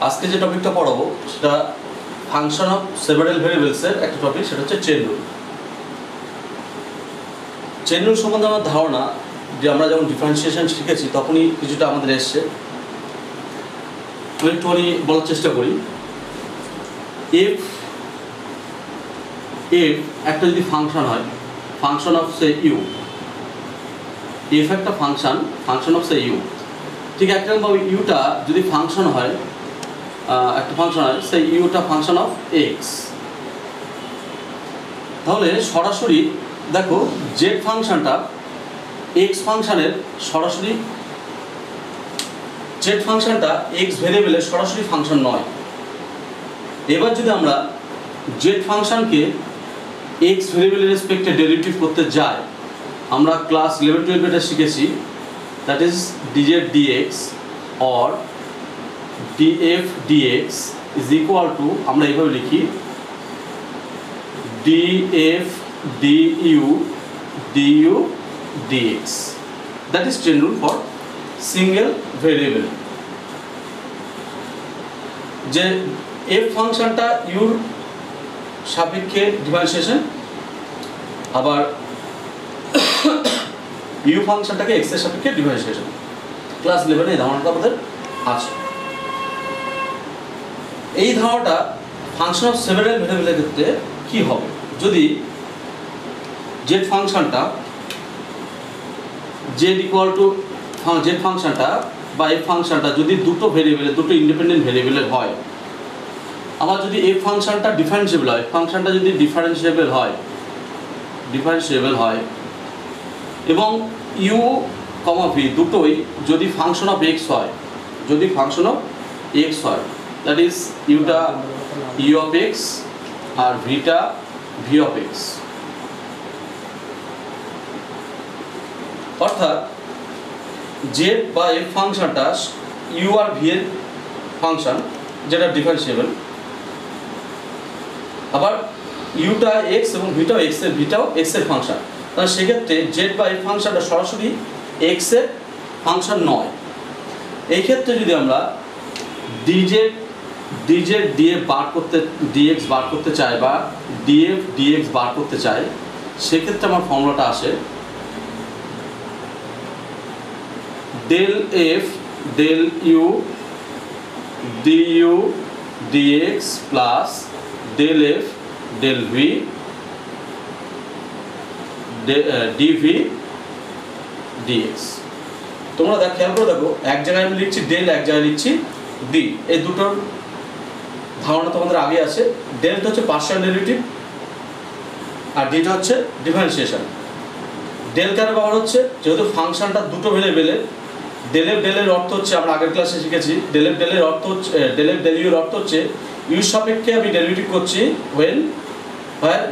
আজকে যে টপিকটা পড়াবো সেটা ফাংশন অফ সেভারাল ভেরিয়েবলসের একটা টপিক, সেটা হচ্ছে চেইন রুল। চেইন রুল সম্বন্ধে আমার ধারণা যে আমরা যখন ডিফারেন্সিয়েশন শিখেছি তখনই কিছুটা আমাদের এসছে। আমি একটুখানি বলার চেষ্টা করি। এফ একটা যদি ফাংশন হয়, function of say U, F একটা ফাংশন অফ সে ইউ, ঠিক একরকমভাবে ইউটা যদি ফাংশন হয়, একটা ফাংশন হয় সেই ইউটা ফাংশন অফ এক্স, তাহলে সরাসরি দেখো জেড ফাংশনটা এক্স ফাংশনের সরাসরি, জেড ফাংশনটা এক্স ভেরিয়েবলের সরাসরি ফাংশন নয়। এবার যদি আমরা জেড ফাংশনকে এক্স ভেরিয়েবলের রেসপেক্টে ডেরিভেটিভ করতে যাই, আমরা ক্লাস 11-12 এটা শিখেছি, that is DZ DX or DF DX is equal to, আমরা এইভাবে লিখি DF DU DU DX, that is chain rule for single variable. যে এফ ফাংশনটা ইউর সাপেক্ষে ডিফারেন্সিয়েশন, আবার ইউ ফাংশনটাকে এক্স এর সাপেক্ষে ডিফারেন্সিয়েশন। ক্লাস 11 এই ধারণাটা আমাদের আছে। এই ধারণাটা ফাংশন অফ সেভারাল ভেরিয়েবলের ক্ষেত্রে কি হবে যদি জেড ফাংশনটা জেড ইকুয়াল টু জেড ফাংশনটা বা এফ ফাংশনটা যদি দুটো ভেরিয়েবলের, দুটো ইন্ডিপেন্ডেন্ট ভেরিয়েবলের হয়, আবার যদি এফ ফাংশনটা ডিফারেন্সিয়েবল হয়, ফাংশনটা যদি ডিফারেন্সিয়েবল হয় এবং ইউ কমা ভি দুটোই যদি ফাংশন অফ এক্স হয়, যদি ফাংশন অফ এক্স হয়, দ্যাট ইজ ইউটা ইউ অফ এক্স আর ভিটা ভি অফ এক্স, অর্থাৎ জেড বা এফ ফাংশনটা ইউ আর ভি এর ফাংশন যেটা ডিফারেন্সিয়েবল, আবার ইউটা এক্স এবং ভিটাও এক্স এর ফাংশন, তাহলে সেক্ষেত্রে জেড বা এফ ফাংশনটা সরাসরি এক্স এর ফাংশন নয়। এই ক্ষেত্রে যদি আমরা ডিজেড ডিএক্স বার করতে চাই বা ডিএফ ডিএক্স বার করতে চাই, সেক্ষেত্রে আমার ফর্মুলাটা আসে del F del U DU DX plus del F del V DV DX. তোমরা খেয়াল করে দেখো, এক জায়গায় আমি লিখছি ডেল, এক জায়গায় লিখছি ডি, এই দুটোর ধারণা তোমাদের আগে আছে। ডেলটা হচ্ছে পার্শিয়াল ডেরিভেটিভ আর ডিটা হচ্ছে ডিফারেন্সিয়েশন। ডেল কেন ব্যবহার হচ্ছে, যেহেতু ফাংশনটা দুটো ভেরিয়েবলের, ডেল এফ ডেলের অর্থ হচ্ছে, আমরা আগের ক্লাসে শিখেছি, ডেল এফ ডেলের অর্থ হচ্ছে, ডেল এফ ডেল ইউর অর্থ হচ্ছে ইউর সাপেক্ষে আমি ডেরিভেটিভ করছি হোয়েন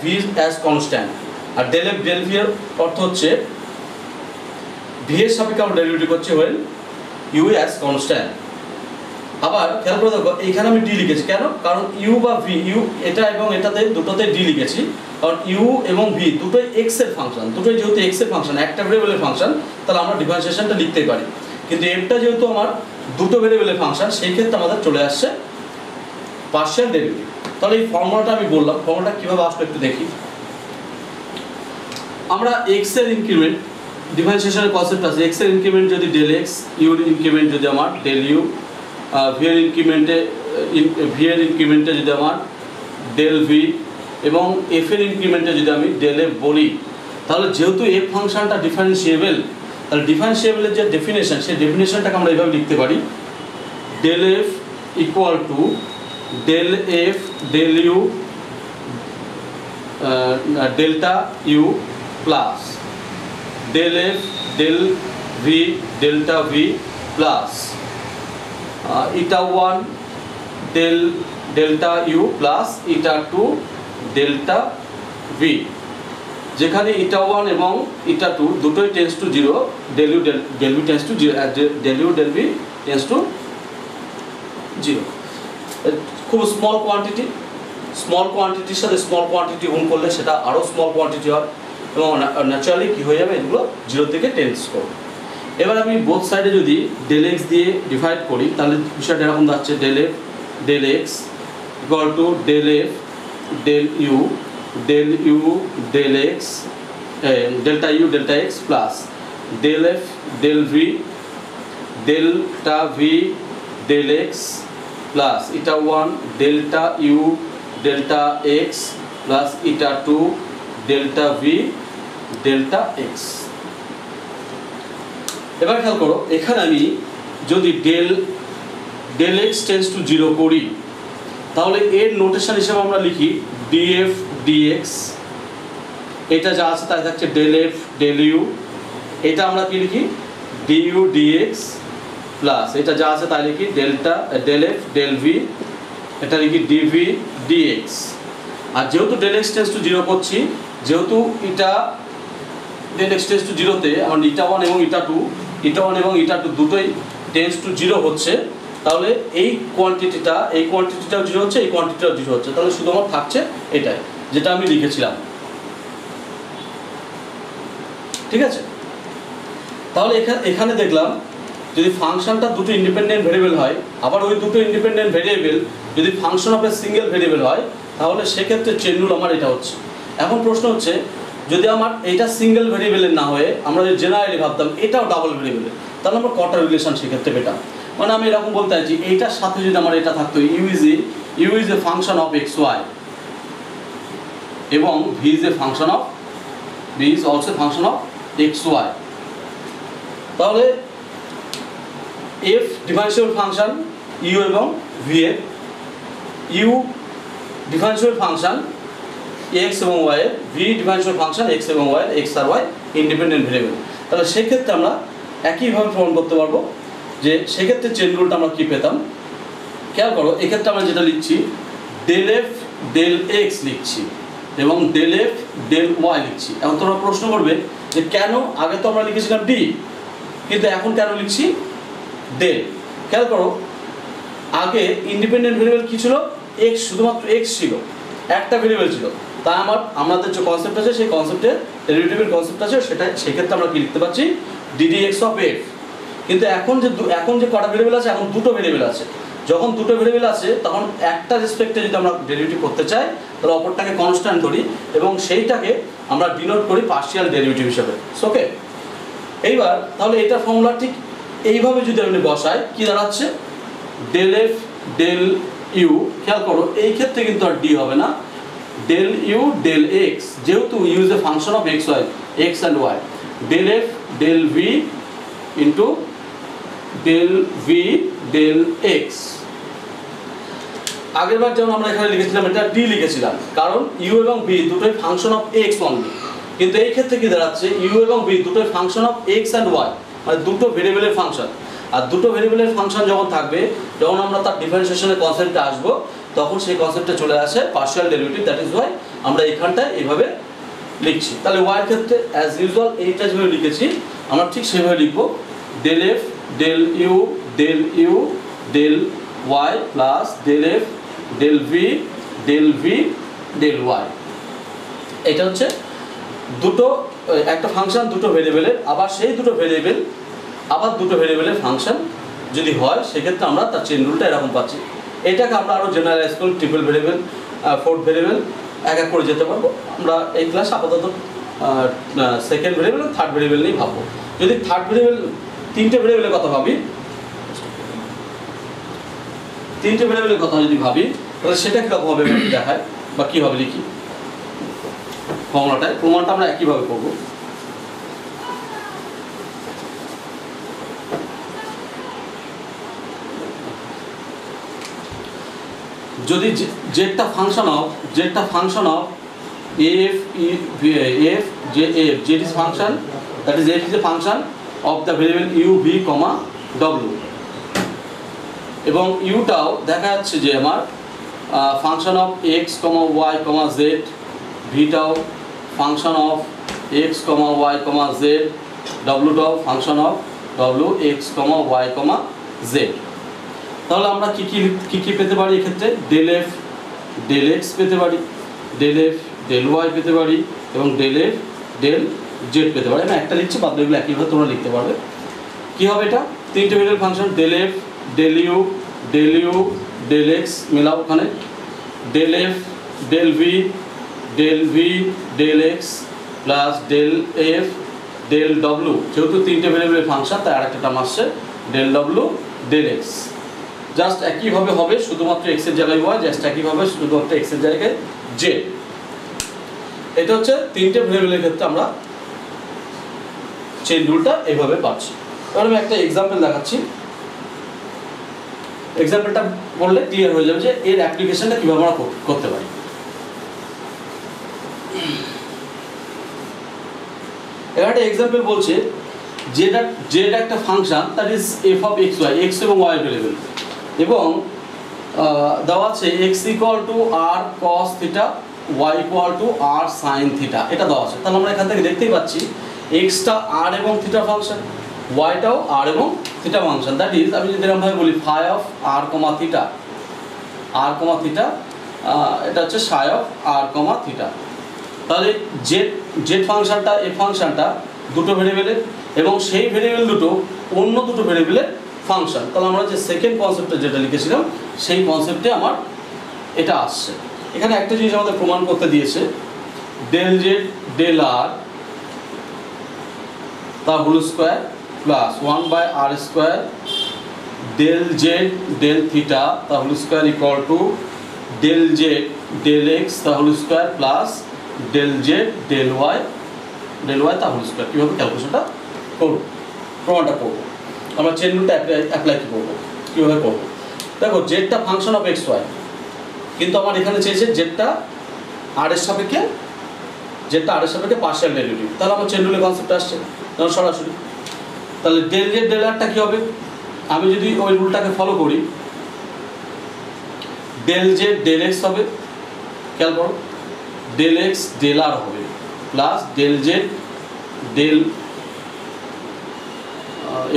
ভি অ্যাজ কনস্ট্যান্ট, আর ডেল এফ ডেল ভি এর অর্থ হচ্ছে ভি এর সাপেক্ষে আমরা ডেরিভেটিভ করছি হোয়েন ইউ অ্যাজ কনস্ট্যান্ট। আবার খেয়াল করে দেখো, এইখানে আমি ডি লিখেছি কেন, কারণ ইউ বা ভি, ইউ এটা এবং এটাতে দুটোতে ডি লিখেছি, কারণ ইউ এবং ভি দুটোই এক্স এর ফাংশন, দুটোই যেহেতু এক্স এর ফাংশন, একটা ভেরিয়েবলের ফাংশন, তাহলে আমরা ডিফারেন্সিয়েশনটা লিখতেই পারি। কিন্তু এফটা যেহেতু আমার দুটো ভেরিয়েবলের ফাংশন, সেই ক্ষেত্রে আমাদের চলে আসছে পার্শিয়াল ডেরিভেটিভ। তাহলে এই ফর্মুলাটা আমি বললাম, ফর্মুলাটা কীভাবে আসলে একটু দেখি। আমরা এক্স এর ইনক্রিমেন্ট, ডিফারেন্সিয়েশনের কনসেপ্ট আছে, এক্স এর ইনক্রিমেন্ট যদি ডেল এক্স, ইউর ইনক্রিমেন্ট যদি আমার ডেল ইউ, ভি এর ইনক্রিমেন্টে যদি আমার ডেল ভি এবং এফ এর ইনক্রিমেন্টে যদি আমি ডেল এফ বলি, তাহলে যেহেতু এফ ফাংশনটা ডিফারেন্সিয়েবল, তাহলে ডিফারেন্সিয়েবলের যে ডেফিনেশন, সেই ডেফিনেশনটাকে আমরা এইভাবে লিখতে পারি del F equal to del F del U delta U plus del F del V delta V plus eta 1 delta U plus eta 2 delta V, যেখানে ইটা 1 এবং ইটা 2 দুটোই tends to 0, del U del V tends to 0, del U del V tends to 0। খুব small কোয়ান্টিটির সাথে small quantity গুণ করলে সেটা আরও small quantity হয় এবং ন্যাচারালি কী হয়ে যাবে, এগুলো 0 থেকে টেন্স করবে। এবার আমি বোথ সাইডে যদি ডেল এক্স দিয়ে ডিভাইড করি তাহলে বিষয়টা এরকম যাচ্ছে del F del x equal to del f del u del u del x delta u delta x plus del f del v delta v del x plus eta 1 delta u delta x plus eta 2 delta v delta x। এবার খেয়াল করো, এখানে আমি যদি del x tends to 0 করি, তাহলে এর notation হিসেবে আমরা লিখি df dx, এটা যা আছে তাই থাকছে del f del u, এটা আমরা কি লিখি du dx প্লাস এটা যা আছে তাই লিখি del f del v, এটা লিখি dv dx। আর যেহেতু del x টেন্ডস টু 0 করছি, যেহেতু এটা del x টেন্ডস টু 0 তে আমার eta 1 এবং eta 1 এবং eta 2 দুটোই টেন্ডস টু 0 হচ্ছে, তাহলে এই কোয়ান্টিটিটাও 0 হচ্ছে, এই কোয়ান্টিটিটাও 0 হচ্ছে, তাহলে শুধুমাত্র থাকছে এটাই যেটা আমি লিখেছিলাম। ঠিক আছে, তাহলে এখানে দেখলাম যদি ফাংশনটা দুটো ইন্ডিপেন্ডেন্ট ভেরিয়েবল হয়, আবার ওই দুটো ইন্ডিপেন্ডেন্ট ভেরিয়েবল যদি function of a single variable হয়, তাহলে সেক্ষেত্রে চেইন রুল আমার এটা হচ্ছে। এখন প্রশ্ন হচ্ছে, যদি আমার এটা সিঙ্গেল ভেরিয়েবলের না হয়ে আমরা যদি জেনারেলি ভাবতাম এটাও ডাবল ভেরিয়েবলের, তাহলে আমরা কটা রিলেশন সেক্ষেত্রে পেতাম। মানে আমি এরকম বলতে চাইছি, এইটার সাথে যদি আমার এটা থাকতো U is a function of X Y এবং V is also function of X Y, তাহলে এফ ডিফারেন্সিয়াল ফাংশন ইউ এবং ভি এর, ইউ ডিফারেন্সিয়াল ফাংশন এক্স এবং ওয়াই এর, ভি ডিফারেন্সিয়াল ফাংশন এক্স এবং ওয়াই এর, এক্স আর ওয়াই ইন্ডিপেন্ডেন্ট ভেরিয়েবল। তাহলে সেক্ষেত্রে আমরা একইভাবে প্রমাণ করতে পারবো যে সেক্ষেত্রে চেইন রুলটা আমরা কী পেতাম। খেয়াল করো, এক্ষেত্রে আমরা যেটা লিখছি del f del x লিখছি এবং del f del y লিখছি। এখন তোমরা প্রশ্ন করবে যে কেন, আগে তো আমরা লিখেছিলাম d, কিন্তু এখন কেন লিখছি del। খেয়াল করো, আগে ইন্ডিপেন্ডেন্ট ভেরিয়েবল কী ছিল, x, শুধুমাত্র x ছিল, একটা ভেরিয়েবল ছিল, তাই আমাদের যে কনসেপ্ট আছে সেই কনসেপ্টের ডেরিভেটিভের কনসেপ্ট আছে, সেক্ষেত্রে আমরা কি লিখতে পারছি ddx অফ f। কিন্তু এখন যে কটা ভেরিয়েবল আছে, এখন দুটো ভেরিয়েবল আছে। যখন দুটো ভেরিয়েবল আছে তখন একটা রেসপেক্টে যদি আমরা ডেরিভেটিভ করতে চাই, তাহলে অপরটাকে কনস্ট্যান্ট ধরি এবং সেইটাকে আমরা ডিনোট করি পার্শিয়াল ডেরিভেটিভ হিসেবে। ওকে, এইবার তাহলে এটা ফর্মুলা ঠিক এইভাবে যদি আমি বসাই, কি দাঁড়াচ্ছে del f del u। খেয়াল করো, এই ক্ষেত্রে কিন্তু আর ডি হবে না, del u del x, যেহেতু u is a function of x y, x and y, del f del v into del v del x। আগেরবার যেমন আমরা এখানে লিখেছিলাম এটা d লিখেছিলাম, কারণ u এবং v দুটোই ফাংশন অফ x অনলি, কিন্তু এই ক্ষেত্রে কি দাঁড়াচ্ছে u এবং v দুটোই function of x and y, মানে দুটো ভেরিয়েবলের ফাংশন। আর দুটো ভেরিয়েবলের ফাংশন যখন থাকবে, যখন আমরা তার ডিফারেন্সিয়েশনের কনসেপ্টে আসবো, তখন সেই কনসেপ্টে চলে আসে partial derivative. That is Y আমরা এখানটায় এইভাবে লিখছি। তাহলে ওয়াই এর ক্ষেত্রে অ্যাজ ইউজুয়াল এইটা যেভাবে লিখেছি আমরা ঠিক সেভাবে লিখবো del f del u del y plus del f del v del y। এটা হচ্ছে দুটো, একটা ফাংশন দুটো ভেরিয়েবলের, আবার সেই দুটো ভেরিয়েবলের ফাংশন যদি হয়, সেক্ষেত্রে আমরা তার চেইন রুলটা এরকম পাচ্ছি। এটাকে আমরা আরও জেনারেলাইজ করি ট্রিপল ভেরিয়েবল, ফোর্থ ভেরিয়েবল এক এক করে যেতে পারবো। আমরা এই ক্লাস আপাতত সেকেন্ড ভেরিয়েবল, থার্ড ভেরিয়েবল নিয়েই ভাববো। যদি থার্ড ভেরিয়েবল, তিনটে ভেরিয়েবলের কথা ভাবি, তাহলে সেটা কীরকম হবে দেখায় বা কীভাবে লিখি ফর্মুলাটায়। প্রমাণটা আমরা একইভাবে করবো। যদি যেটা function of f z is function, that is f is a function of the variable u v, w, এবং ইউটাও দেখা যাচ্ছে যে আমার function of x, y, z, ভিটাও function of x, y, z, wটাও function of w, x, y, z। তাহলে আমরা কি পেতে পারি এক্ষেত্রে del f del x পেতে পারি, del f del y পেতে পারি এবং del f del z পেতে পারি। আমি একটা লিখছি, বাদবাকিগুলো একইভাবে তোমরা লিখতে পারবে। কি হবে এটা, তিনটে variable function del f del u del X মিলাও ওখানে, del F del V del x plus del F del W, যেহেতু তিনটে ভেরিয়েবলের ফাংশন তাই আরেকটা টার্ম আসছে del W del X. Just একইভাবে হবে, শুধুমাত্র এক্সের জায়গায় ওয়াই, জাস্ট একইভাবে শুধুমাত্র এক্সের জায়গায় জে। এটা হচ্ছে তিনটে ভেরিয়েবলের ক্ষেত্রে আমরা চেইন রুলটা এইভাবে পাচ্ছি। এবার আমি একটা এক্সাম্পল দেখাচ্ছি, এক্সাম্পলটা বললে ক্লিয়ার হয়ে যাবে যে এর অ্যাপ্লিকেশনটা কীভাবে আমরা করতে পারি। এবার একটা এক্সাম্পল বলছে যেটা একটা function that is F of X Y, X এবং ওয়াই ভেরিয়েবল, এবং দেওয়া আছে X equal to R cos theta, Y equal to R sine theta, এটা দেওয়া আছে। তাহলে আমরা এখান থেকে দেখতেই পাচ্ছি এক্সটা আর এবং থিটা ফাংশন, ওয়াইটাও আর এবং থিটা ফাংশন, দ্যাট ইজ আমি যদি এরকমভাবে বলি phi of r comma theta, এটা হচ্ছে psi of r comma theta. তাহলে জেড ফাংশনটা এ ফাংশনটা দুটো ভেরিয়েবলের, এবং সেই ভেরিয়েবল দুটো অন্য দুটো ভেরিয়েবলের ফাংশন। তাহলে আমরা যে সেকেন্ড কনসেপ্টটা যেটা লিখেছিলাম সেই কনসেপ্টে আমার এটা আসছে। এখানে একটা জিনিস আমাদের প্রমাণ করতে দিয়েছে, ডেল জেড ডেল আর তার whole square plus 1/r square del Z del theta তার whole square equal to del Z del x তার whole square plus del Z del Y তার হোল স্কোয়ার। কীভাবে ক্যালকুলেশনটা করবো, প্রমাণটা করবো, আমরা চেন রুলটা অ্যাপ্লাই করবো, কীভাবে করবো। দেখো জেডটা ফাংশন অফ এক্স ওয়াই, কিন্তু আমার এখানে চেয়েছে জেডটা আর এর সাপেক্ষে পার্শিয়াল ডেরিভেটিভ। তাহলে আমার চেন রুলের কনসেপ্ট আসছে তখন সরাসরি। তাহলে ডেল জেড ডেল আরটা কী হবে, আমি যদি ওই রুলটাকে ফলো করি, ডেল জেড ডেল এক্স হবে, খেয়াল করো, ডেল এক্স ডেল আর হবে plus del Z del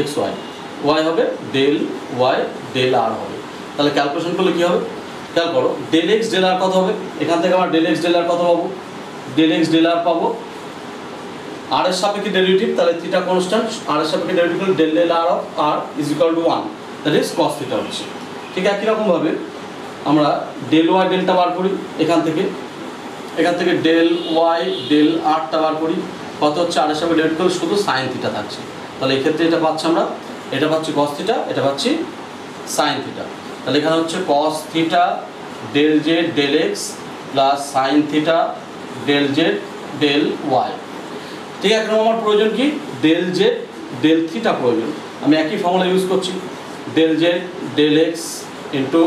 x y হবে ডেল ওয়াই ডেল আর হবে। তাহলে ক্যালকুলেশন করলে কী হবে, খেয়াল করো, ডেল এক্স ডেল আর কত হবে, এখান থেকে আমার ডেল এক্স ডেল আর কত পাবো, ডেল এক্স ডেল আর পাবো আর এর সাপেক্ষে ডেরিভেটিভ, তাহলে থিটা কনস্ট্যান্ট, আর এর সাপেক্ষে derivative del del r of r is equal to 1, that is cos theta হচ্ছে। ঠিক একই রকমভাবে আমরা ডেল ওয়াই ডেলটা বার করি, এখান থেকে ডেল ওয়াই ডেল আরটা বার করি, কত হচ্ছে আর এর সাপেক্ষে ডেরিভেটিভ করলে শুধু সাইন থিটা থাকছে। তাহলে এক্ষেত্রে এটা পাচ্ছি আমরা, এটা পাচ্ছি কস থিটা, এটা পাচ্ছি সাইন থিটা। তাহলে এখানে হচ্ছে cos theta del Z del x plus sine theta del Z del y. ঠিক আছে, আমার প্রয়োজন কি, ডেল জেড ডেল থিটা প্রয়োজন। আমি একই ফর্মুলা ইউজ করছি, del Z del x into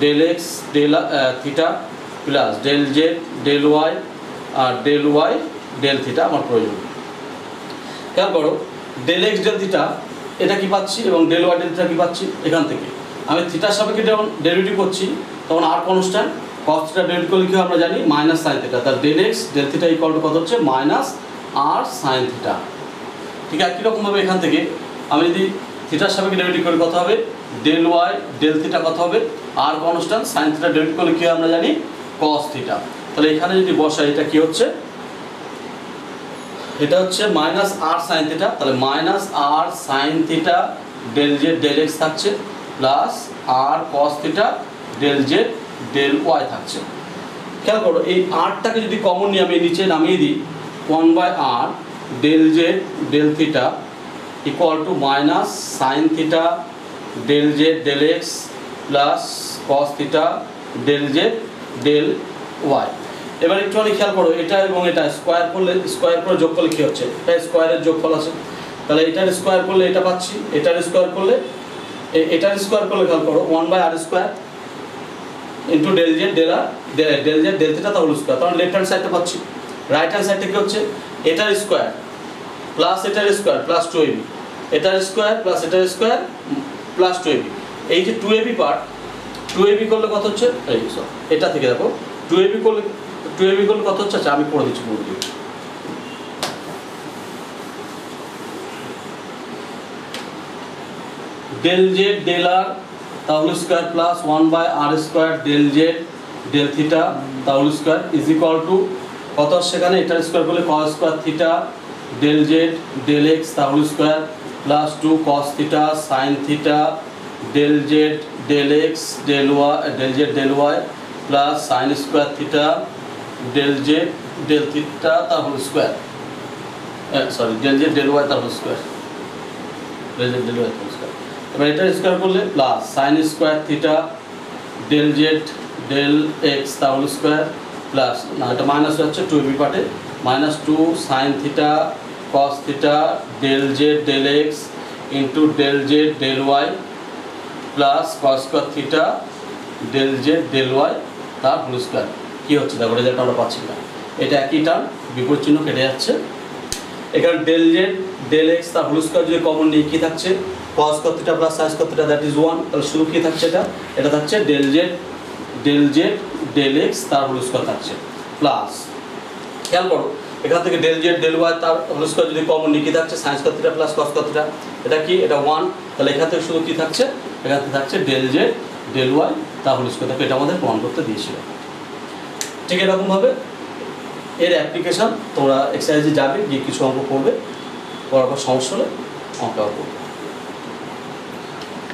del x del theta plus del Z del Y আর ডেল ওয়াই ডেল থিটা আমার প্রয়োজন। খেয়াল করো, ডেল এক্স ডেল থিটা এটা কি পাচ্ছি এবং ডেল ওয়াই ডেল থিটা কি পাচ্ছি, এখান থেকে আমি থিটার সাপেক্ষে যখন ডেরিভেটিভ করছি তখন r constant, cos theta derivative করলে কি আমরা জানি মাইনাস সাইন থিটা, তার del x del theta equal to কত হচ্ছে মাইনাস আর সাইন থিটা। ঠিক একই রকমভাবে এখান থেকে আমি যদি থিটার সাপেক্ষে ডেরিভেটিভ করি কত হবে, ডেল ওয়াই ডেল থিটা কত হবে, আর কনস্ট্যান্ট, সাইন থিটা ডেরিভেটিভ করলে কি আমরা জানি কস থিটা। তাহলে এখানে যদি বসাই এটা কি হচ্ছে, এটা হচ্ছে মাইনাস আর সাইন থিটা, তাহলে minus R sine theta del Z del X থাকছে plus R cos theta del Z del Y থাকছে। খেয়াল করো, এই আরটাকে যদি কমন নিয়ে আমি নিচে নামিয়ে দিই, 1/r del Z del theta equal to minus sine theta del Z del x plus cos theta del Z del y. এবার একটুখানি খেয়াল করো, এটা এবং এটা স্কোয়ার করে যোগ করলে কী হচ্ছে, এটা স্কোয়ারের যোগফল আছে, তাহলে এটার স্কোয়ার করলে এটা পাচ্ছি, এটার স্কোয়ার করলে খেয়াল করো 1/r square into del Z del R del Z del theta তার হোল স্কোয়ার। তখন লেফট হ্যান্ড সাইডটা পাচ্ছি, রাইট হ্যান্ড সাইডটা কী হচ্ছে, এটার স্কোয়ার প্লাস এটার স্কোয়ার প্লাস 2ab, এটার স্কোয়ার প্লাস এটার স্কোয়ার প্লাস 2ab। এই যে 2ab পার্ট, 2ab করলে কত হচ্ছে, এই এটা থেকে দেখো 2ab করলে কত হচ্ছে, আচ্ছা আমি করে দিচ্ছি পুরো দিয়ে, ডেল জেড ডেল আর তার whole square plus 1/r square del Z del theta তার whole square is equal to কত, সেখানে এটার স্কোয়ার করলে cos square theta del Z del x তার whole square plus 2 cos theta sine theta del Z del x del Y del Z del Y plus sine square theta del Z del theta তার whole square, sorry del Z del Y তার whole square, del Z del Y তার whole square. এবার এটা square করলে plus sine square theta del Z del x তার whole square plus, না এটা minus হচ্ছে টু বি পার্টে, minus two sine theta cos theta del Z del x into del Z del Y plus cos square theta del Z del Y তার whole square. কী হচ্ছে দেখো, result আমরা পাচ্ছি না, এটা একই টার্ম, বিপরীত চিহ্ন কেটে যাচ্ছে। এখানে ডেল জেড ডেল এক্স তার হোল স্কোয়ার যদি কমন নিই কী থাকছে, কস square theta plus sine square theta that is 1, তাহলে শুধু কী থাকছে, এটা থাকছে ডেল জেড ডেল এক্স তার হোল স্কোয়ার থাকছে প্লাস, খেয়াল করো এখান থেকে ডেল জেড ডেল ওয়াই তার হোল স্কোয়ার যদি কমন নিই কী থাকছে, sign square theta plus cos square theta, এটা কি, এটা 1, তাহলে এখান থেকে শুধু কী থাকছে, এখান থেকে থাকছে ডেল জেড ডেল ওয়াই তার হোল স্কোয়ার থাকে, এটা আমাদের প্রমাণ করতে দিয়েছিল। ঠিক এরকমভাবে এর অ্যাপ্লিকেশান তোমরা এক্সারসাইজে যাবে, গিয়ে কিছু অঙ্ক করবে, করার পর সমস্যা হলে অঙ্ক করবে।